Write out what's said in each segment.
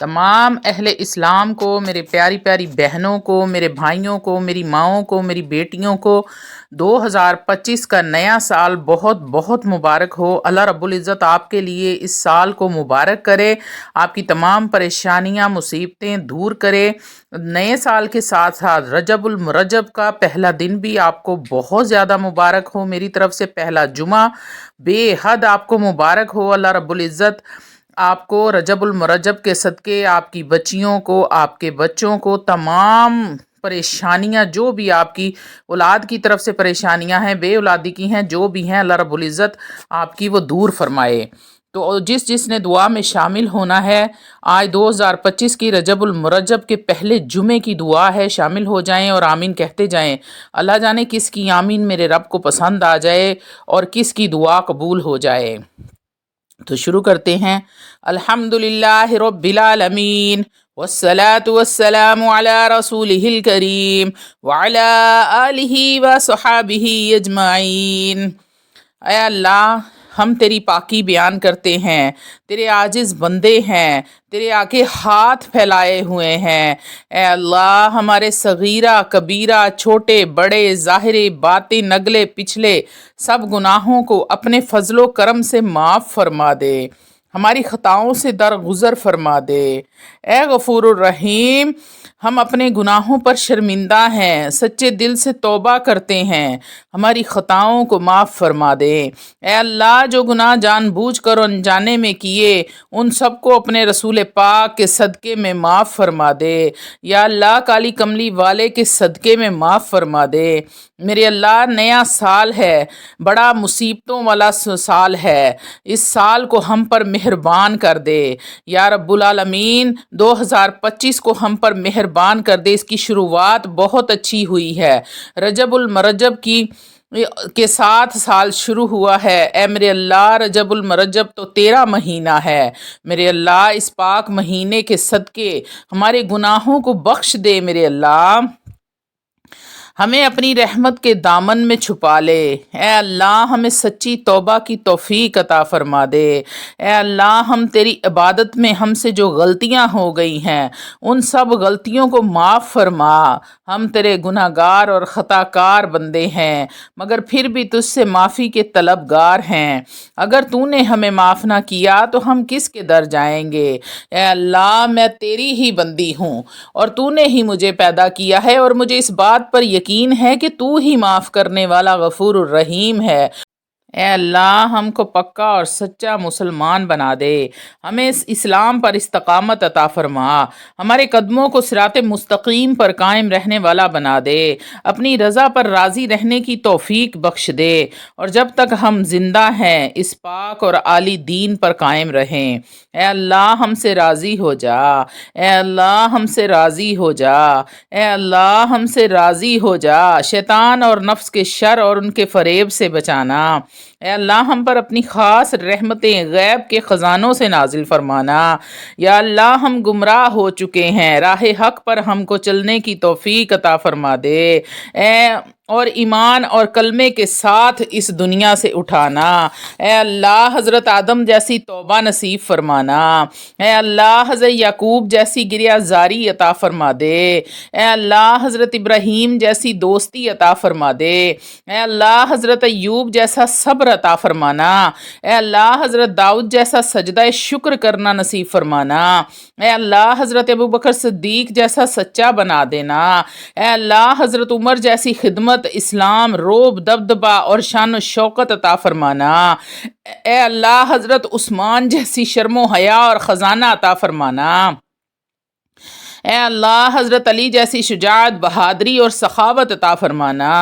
تمام اہل اسلام کو، میرے پیاری پیاری بہنوں کو، میرے بھائیوں کو، میری ماؤں کو، میری بیٹیوں کو 2025 کا نیا سال بہت بہت مبارک ہو۔ اللہ رب العزت آپ کے لیے اس سال کو مبارک کرے، آپ کی تمام پریشانیاں مصیبتیں دور کرے۔ نئے سال کے ساتھ ساتھ رجب المرجب کا پہلا دن بھی آپ کو بہت زیادہ مبارک ہو۔ میری طرف سے پہلا جمعہ بے حد آپ کو مبارک ہو۔ اللہ رب العزت آپ کو رجب المرجب کے صدقے، آپ کی بچیوں کو، آپ کے بچوں کو تمام پریشانیاں جو بھی آپ کی اولاد کی طرف سے پریشانیاں ہیں، بے اولادی کی ہیں، جو بھی ہیں، اللہ رب العزت آپ کی وہ دور فرمائے۔ تو جس نے دعا میں شامل ہونا ہے، آج 2025 کی رجب المرجب کے پہلے جمعے کی دعا ہے، شامل ہو جائیں اور آمین کہتے جائیں۔ اللہ جانے کس کی آمین میرے رب کو پسند آ جائے اور کس کی دعا قبول ہو جائے۔ تو شروع کرتے ہیں۔ الحمدللہ رب العالمین والصلاة والسلام علی رسولہ الکریم وعلی آلہ وصحابہ اجمعین۔ اے اللہ، ہم تیری پاکی بیان کرتے ہیں، تیرے عاجز بندے ہیں، تیرے آگے ہاتھ پھیلائے ہوئے ہیں۔ اے اللہ، ہمارے صغیرہ کبیرہ، چھوٹے بڑے، ظاہرے باطن، اگلے پچھلے سب گناہوں کو اپنے فضل و کرم سے معاف فرما دے، ہماری خطاؤں سے درگزر فرما دے۔ اے غفور الرحیم، ہم اپنے گناہوں پر شرمندہ ہیں، سچے دل سے توبہ کرتے ہیں، ہماری خطاؤں کو معاف فرما دے۔ اے اللہ، جو گناہ جان بوجھ کر اور انجانے میں کیے، ان سب کو اپنے رسول پاک کے صدقے میں معاف فرما دے۔ یا اللہ، کالی کملی والے کے صدقے میں معاف فرما دے۔ میرے اللہ، نیا سال ہے، بڑا مصیبتوں والا سال ہے، اس سال کو ہم پر مہربان کر دے۔ یا رب العالمین، 2025 کو ہم پر مہربان کر دے۔ اس کی شروعات بہت اچھی ہوئی ہے، رجب المرجب کے ساتھ سال شروع ہوا ہے۔ اے میرے اللہ، رجب المرجب تو تیرا مہینہ ہے، میرے اللہ اس پاک مہینے کے صدقے ہمارے گناہوں کو بخش دے۔ میرے اللہ، ہمیں اپنی رحمت کے دامن میں چھپا لے۔ اے اللہ، ہمیں سچی توبہ کی توفیق عطا فرما دے۔ اے اللہ، ہم تیری عبادت میں ہم سے جو غلطیاں ہو گئی ہیں، ان سب غلطیوں کو معاف فرما۔ ہم تیرے گناہ گار اور خطا کار بندے ہیں، مگر پھر بھی تجھ سے معافی کے طلبگار ہیں۔ اگر تو نے ہمیں معاف نہ کیا تو ہم کس کے در جائیں گے؟ اے اللہ، میں تیری ہی بندی ہوں اور تو نے ہی مجھے پیدا کیا ہے، اور مجھے اس بات پر یقین ہے کہ تو ہی معاف کرنے والا غفور الرحیم ہے۔ اے اللہ، ہم کو پکا اور سچا مسلمان بنا دے، ہمیں اس اسلام پر استقامت عطا فرما، ہمارے قدموں کو صراط مستقیم پر قائم رہنے والا بنا دے، اپنی رضا پر راضی رہنے کی توفیق بخش دے، اور جب تک ہم زندہ ہیں اس پاک اور عالی دین پر قائم رہیں۔ اے اللہ، ہم سے راضی ہو جا، اے اللہ ہم سے راضی ہو جا، اے اللہ ہم سے راضی ہو جا۔ شیطان اور نفس کے شر اور ان کے فریب سے بچانا۔ اے اللہ، ہم پر اپنی خاص رحمتیں غیب کے خزانوں سے نازل فرمانا۔ یا اللہ، ہم گمراہ ہو چکے ہیں، راہ حق پر ہم کو چلنے کی توفیق عطا فرما دے، اور ایمان اور کلمے کے ساتھ اس دنیا سے اٹھانا۔ اے اللہ، حضرت آدم جیسی توبہ نصیب فرمانا۔ اے اللہ، حضرت یعقوب جیسی گریہ زاری عطا فرما دے۔ اے اللہ، حضرت ابراہیم جیسی دوستی عطا فرما دے۔ اے اللہ، حضرت ایوب جیسا صبر عطا فرمانا۔ اے اللہ، حضرت داؤد جیسا سجدہ شکر کرنا نصیب فرمانا۔ اے اللہ، حضرت ابوبکر صدیق جیسا سچا بنا دینا۔ اے اللہ، حضرت عمر جیسی خدمت، اسلام، روب، دبدبہ اور شان و شوکت عطا فرمانا۔ اے اللہ، حضرت عثمان جیسی شرم و حیا اور خزانہ عطا فرمانا۔ اے اللہ، حضرت علی جیسی شجاعت، بہادری اور سخاوت عطا فرمانا۔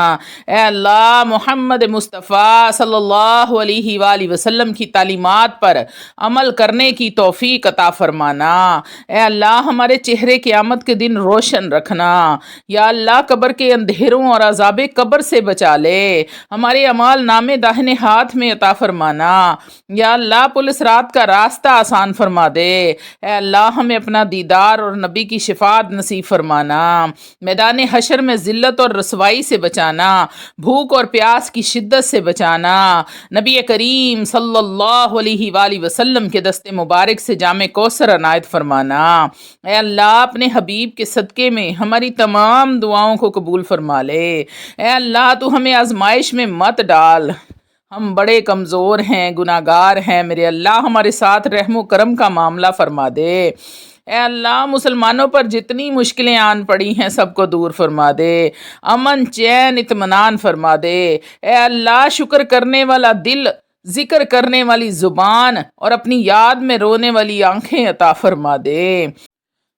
اے اللہ، محمد مصطفیٰ صلی اللہ علیہ وآلہ وسلم کی تعلیمات پر عمل کرنے کی توفیق عطا فرمانا۔ اے اللہ، ہمارے چہرے قیامت کے دن روشن رکھنا۔ یا اللہ، قبر کے اندھیروں اور عذاب قبر سے بچا لے، ہمارے اعمال نامے داہنے ہاتھ میں عطا فرمانا۔ یا اللہ، پل صراط کا راستہ آسان فرما دے۔ اے اللہ، ہمیں اپنا دیدار اور نبی کی شفاعت نصیب فرمانا، میدان حشر میں ذلت اور رسوائی سے بچانا، بھوک اور پیاس کی شدت سے بچانا، نبی کریم صلی اللہ علیہ وآلہ وسلم کے دست مبارک سے جام کوثر عنایت فرمانا۔ اے اللہ اپنے حبیب کے صدقے میں ہماری تمام دعاؤں کو قبول فرما لے۔ اے اللہ تو ہمیں آزمائش میں مت ڈال، ہم بڑے کمزور ہیں، گناہ گار ہیں، میرے اللہ ہمارے ساتھ رحم و کرم کا معاملہ فرما دے۔ اے اللہ مسلمانوں پر جتنی مشکلیں آن پڑی ہیں سب کو دور فرما دے، امن چین اطمینان فرما دے۔ اے اللہ شکر کرنے والا دل، ذکر کرنے والی زبان اور اپنی یاد میں رونے والی آنکھیں عطا فرما دے۔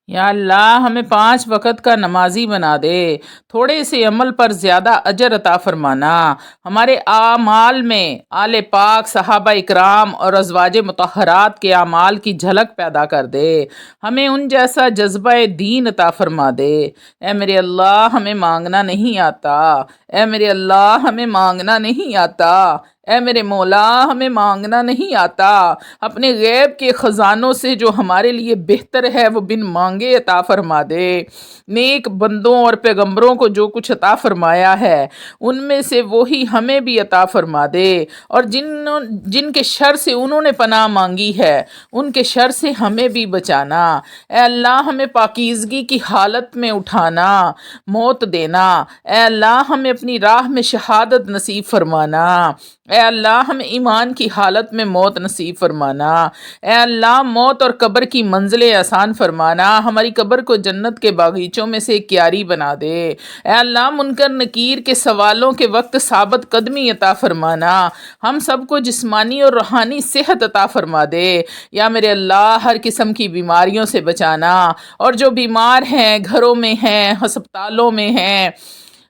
یا اللہ ہمیں 5 وقت کا نمازی بنا دے، تھوڑے سے عمل پر زیادہ اجر عطا فرمانا، ہمارے اعمال میں آل پاک صحابہ اکرام اور ازواج مطہرات کے اعمال کی جھلک پیدا کر دے، ہمیں ان جیسا جذبہ دین عطا فرما دے۔ اے میرے اللہ ہمیں مانگنا نہیں آتا، اے میرے اللہ ہمیں مانگنا نہیں آتا، اے میرے مولا ہمیں مانگنا نہیں آتا، اپنے غیب کے خزانوں سے جو ہمارے لیے بہتر ہے وہ بن مانگے عطا فرما دے۔ نیک بندوں اور پیغمبروں کو جو کچھ عطا فرمایا ہے ان میں سے وہی ہمیں بھی عطا فرما دے، اور جن کے شر سے انہوں نے پناہ مانگی ہے ان کے شر سے ہمیں بھی بچانا۔ اے اللہ ہمیں پاکیزگی کی حالت میں اٹھانا، موت دینا، اے اللہ ہمیں اپنی راہ میں شہادت نصیب فرمانا، اے اللہ ہمیں ایمان کی حالت میں موت نصیب فرمانا، اے اللہ موت اور قبر کی منزلیں آسان فرمانا، ہماری قبر کو جنت کے باغیچوں میں سے ایک کیاری بنا دے، اے اللہ منکر نکیر کے سوالوں کے وقت ثابت قدمی عطا فرمانا، ہم سب کو جسمانی اور روحانی صحت عطا فرما دے۔ یا میرے اللہ ہر قسم کی بیماریوں سے بچانا، اور جو بیمار ہیں گھروں میں ہیں، ہسپتالوں میں ہیں،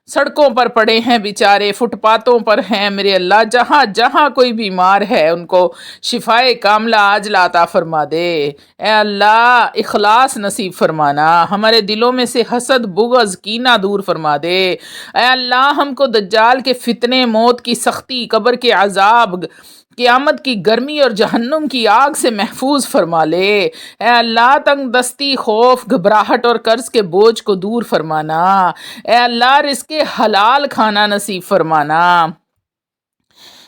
سڑکوں پر پڑے ہیں بیچارے، فٹ پاتھوں پر ہیں، میرے اللہ جہاں جہاں کوئی بیمار ہے ان کو شفائے کاملہ عاجلہ عطا فرما دے۔ اے اللہ اخلاص نصیب فرمانا، ہمارے دلوں میں سے حسد بغض کینہ دور فرما دے۔ اے اللہ ہم کو دجال کے فتنے، موت کی سختی، قبر کے عذاب، قیامت کی گرمی اور جہنم کی آگ سے محفوظ فرما لے۔ اے اللہ تنگ دستی، خوف، گھبراہٹ اور قرض کے بوجھ کو دور فرمانا، اے اللہ رزق حلال کھانا نصیب فرمانا،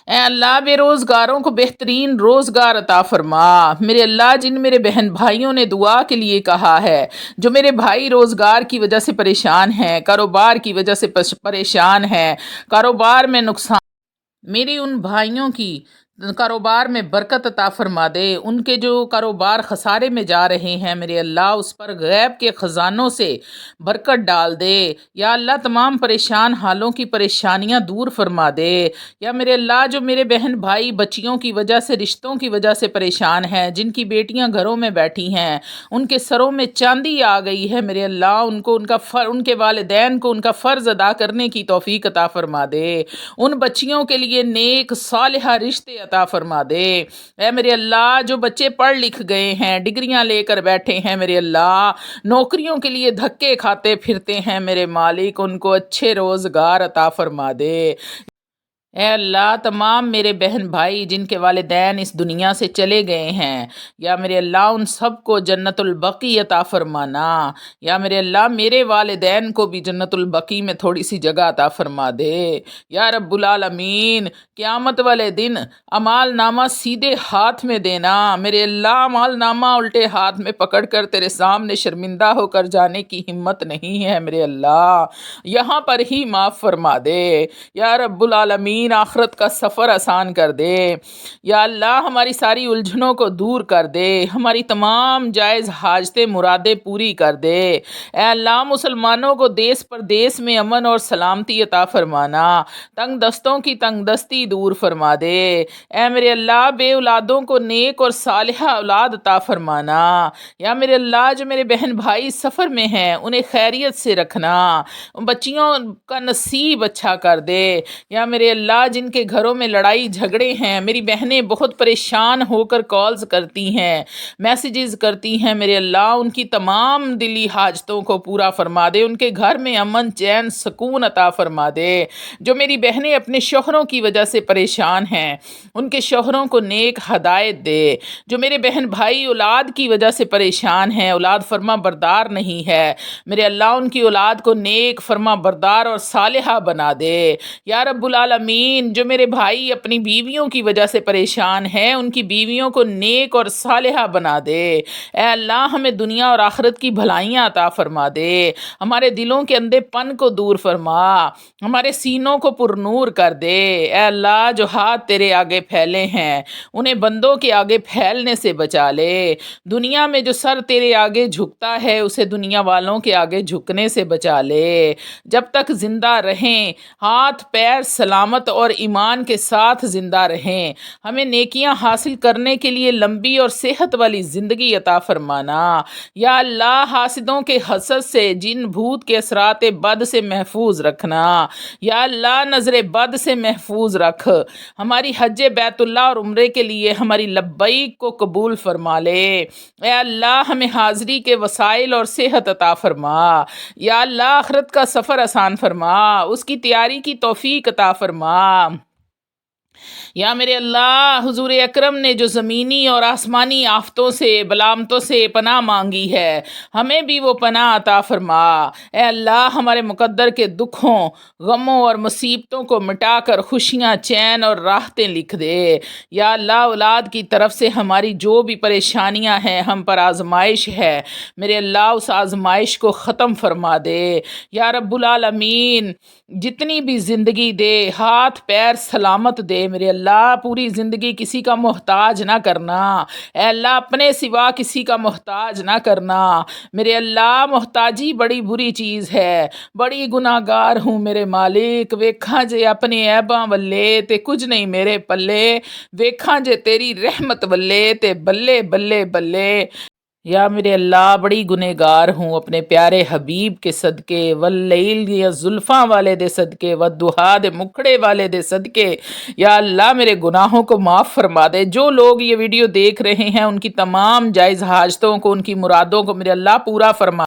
اے اللہ بے روزگاروں کو بہترین روزگار عطا فرما۔ میرے اللہ جن میرے بہن بھائیوں نے دعا کے لیے کہا ہے، جو میرے بھائی روزگار کی وجہ سے پریشان ہیں، کاروبار کی وجہ سے پریشان ہیں، کاروبار میں نقصان، میری ان بھائیوں کی کاروبار میں برکت عطا فرما دے، ان کے جو کاروبار خسارے میں جا رہے ہیں میرے اللہ اس پر غیب کے خزانوں سے برکت ڈال دے۔ یا اللہ تمام پریشان حالوں کی پریشانیاں دور فرما دے۔ یا میرے اللہ جو میرے بہن بھائی بچیوں کی وجہ سے، رشتوں کی وجہ سے پریشان ہیں، جن کی بیٹیاں گھروں میں بیٹھی ہیں، ان کے سروں میں چاندی آ گئی ہے میرے اللہ، ان کو ان کے والدین کو ان کا فرض ادا کرنے کی توفیق عطا فرما دے، ان بچیوں کے لیے نیک صالحہ رشتے عطا فرما دے۔ اے میرے اللہ جو بچے پڑھ لکھ گئے ہیں، ڈگریاں لے کر بیٹھے ہیں میرے اللہ، نوکریوں کے لیے دھکے کھاتے پھرتے ہیں میرے مالک، ان کو اچھے روزگار عطا فرما دے۔ اے اللہ تمام میرے بہن بھائی جن کے والدین اس دنیا سے چلے گئے ہیں، یا میرے اللہ ان سب کو جنت البقیع عطا فرمانا، یا میرے اللہ میرے والدین کو بھی جنت البقیع میں تھوڑی سی جگہ عطا فرما دے۔ یا رب العالمین قیامت والے دن اعمال نامہ سیدھے ہاتھ میں دینا، میرے اللہ اعمال نامہ الٹے ہاتھ میں پکڑ کر تیرے سامنے شرمندہ ہو کر جانے کی ہمت نہیں ہے میرے اللہ، یہاں پر ہی معاف فرما دے۔ یا رب العالمین آخرت کا سفر آسان کر دے۔ یا اللہ ہماری ساری الجھنوں کو دور کر دے، ہماری تمام جائز حاجتیں مرادیں پوری کر دے۔ اے اللہ مسلمانوں کو دیس پردیس میں امن اور سلامتی عطا فرمانا، تنگ دستوں کی تنگ دستی دور فرما دے۔ اے میرے اللہ بے اولادوں کو نیک اور صالحہ اولاد عطا فرمانا۔ یا میرے اللہ جو میرے بہن بھائی سفر میں ہیں انہیں خیریت سے رکھنا، بچیوں کا نصیب اچھا کر دے۔ یا میرے اللہ اللہ جن کے گھروں میں لڑائی جھگڑے ہیں، میری بہنیں بہت پریشان ہو کر کالز کرتی ہیں، میسیجز کرتی ہیں، میرے اللہ ان کی تمام دلی حاجتوں کو پورا فرما دے، ان کے گھر میں امن چین سکون عطا فرما دے۔ جو میری بہنیں اپنے شوہروں کی وجہ سے پریشان ہیں، ان کے شوہروں کو نیک ہدایت دے۔ جو میرے بہن بھائی اولاد کی وجہ سے پریشان ہیں، اولاد فرما بردار نہیں ہے، میرے اللہ ان کی اولاد کو نیک فرما بردار اور صالحہ بنا دے۔ یا رب العالمین جو میرے بھائی اپنی بیویوں کی وجہ سے پریشان ہیں، ان کی بیویوں کو نیک اور صالحہ بنا دے۔ اے اللہ ہمیں دنیا اور آخرت کی بھلائیاں عطا فرما دے، ہمارے دلوں کے اندھے پن کو دور فرما، ہمارے سینوں کو پر نور کر دے۔ اے اللہ جو ہاتھ تیرے آگے پھیلے ہیں انہیں بندوں کے آگے پھیلنے سے بچا لے۔ دنیا میں جو سر تیرے آگے جھکتا ہے اسے دنیا والوں کے آگے جھکنے سے بچا لے۔ جب تک زندہ رہیں، ہاتھ پیر سلامت اور ایمان کے ساتھ زندہ رہیں، ہمیں نیکیاں حاصل کرنے کے لیے لمبی اور صحت والی زندگی عطا فرمانا۔ یا اللہ حاسدوں کے حسد سے، جن بھوت کے اثرات بد سے محفوظ رکھنا۔ یا اللہ نظر بد سے محفوظ رکھ، ہماری حج بیت اللہ اور عمرے کے لیے ہماری لبیک کو قبول فرما لے۔ اے اللہ ہمیں حاضری کے وسائل اور صحت عطا فرما۔ یا اللہ آخرت کا سفر آسان فرما، اس کی تیاری کی توفیق عطا فرما۔ یا میرے اللہ حضور اکرم نے جو زمینی اور آسمانی آفتوں سے بلامتوں سے پناہ مانگی ہے، ہمیں بھی وہ پناہ عطا فرما۔ اے اللہ ہمارے مقدر کے دکھوں، غموں اور مصیبتوں کو مٹا کر خوشیاں، چین اور راحتیں لکھ دے۔ یا اللہ اولاد کی طرف سے ہماری جو بھی پریشانیاں ہیں، ہم پر آزمائش ہے، میرے اللہ اس آزمائش کو ختم فرما دے۔ یا رب العالمین جتنی بھی زندگی دے، ہاتھ پیر سلامت دے، میرے اللہ پوری زندگی کسی کا محتاج نہ کرنا۔ اے اللہ اپنے سوا کسی کا محتاج نہ کرنا۔ میرے اللہ محتاجی بڑی بری چیز ہے، بڑی گناہ گار ہوں میرے مالک، ویکھاں جے اپنے عیباں ولے تے کچھ نہیں میرے پلے، ویکھاں جے تیری رحمت ولے تے بلے بلے بلے۔ یا میرے اللہ بڑی گنہگار ہوں، اپنے پیارے حبیب کے صدقے، واللیل یا زلفاں والے دے صدقے، والضحیٰ دے مکھڑے والے دے صدقے۔ یا اللہ میرے گناہوں کو معاف فرما دے۔ جو لوگ یہ ویڈیو دیکھ رہے ہیں ان کی تمام جائز حاجتوں کو، ان کی مرادوں کو میرے اللہ پورا فرما